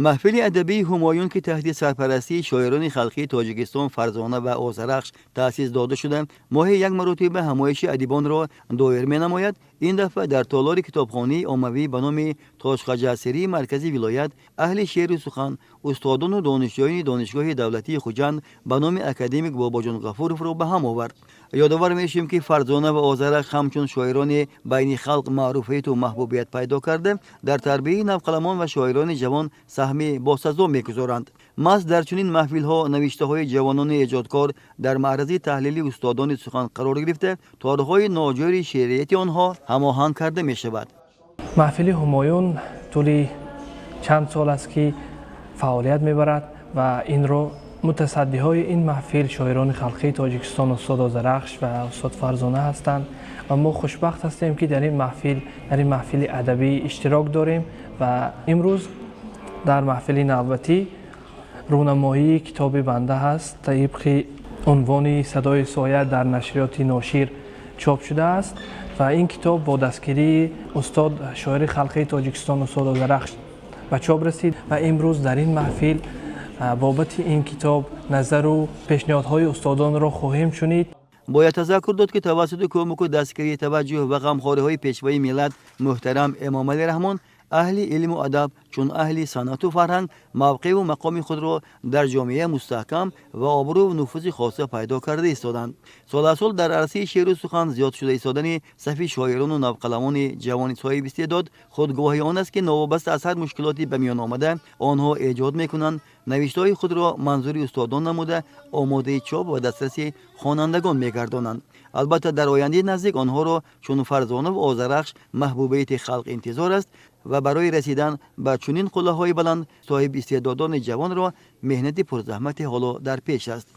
محفل ادبی همایون که تحت سرپرستی شاعران خلقی تاجیکستان فرزانه و آذرخش تأسیس داده شده، ماهی یک مرتبه همایش ادیبان را دایر می‌نماید. این دفعه در تالار کتابخانه عمومی به نام تاجخواجه سری مرکزی ولایت، اهل شعر و سخن، استادان و دانشجویان دانشگاه دولتی خوجند به نام اکادمیک باباجان غفورов را به هم آورد. یادآور میشیم که فرزانه و آذرخش همچون شاعران بین خلق معروفیت و محبوبیت پیدا کرده، در تربیت نوقلمان و شاعران جوان سهمی باسزا میگذارند. محض در چنین محفل ها نوشته های جوانان ایجادکار در معرض تحلیل استادان سخن قرار گرفته، تاریخ‌های ناجور شعریت آنها هماهنگ کرده می شود. محفل همایون طولی چند سال است که فعالیت میبرد و این رو متصدی های این محفل شاعران خلقی تاجیکستان استاد آذرخش و استاد فرزانه هستند و ما خوشبخت هستیم که در این محفل ادبی اشتراک داریم و امروز در محفل نوبتی رونمایی کتاب بنده هست. طبق عنوان صدای سایه در نشریات ناشیر چاپ شده است و این کتاب با دستگیری استاد شاعر خلقی تاجیکستان استاد آذرخش به چاپ رسید و امروز در این محفل بابت این کتاب نظر و پیشنهادهای استادان را خواهیم شنید. باید تذکر داد که توسط کمک و دستگیری توجه و غمخواری های پیشوای ملت محترم امام علی رحمان، اهل علم و ادب چون اهل صنعت و فرهنگ موقع و مقام خود را در جامعه مستحکم و آبرو و نفوذ خاصه پیدا کرده ایستادند. سال در عرصه شعر و سخن زیاد شده ایستادن صف شاعران و نوقلمان جوان صاحب استعداد خودگواهی آن است که نوابسته از هر مشکلاتی به میان آمده آنها ایجاد میکنند، نوشته‌های خود را منظور استادان نموده آماده چاپ و دسترس خوانندگان میگردانند. البته در آینده نزدیک آنها را چون فرزانه و آذرخش محبوبیت خلق انتظار است و برای رسیدن به چنین قله‌های بلند صاحب استعدادان جوان را مهنت پرزحمت حالا در پیش است.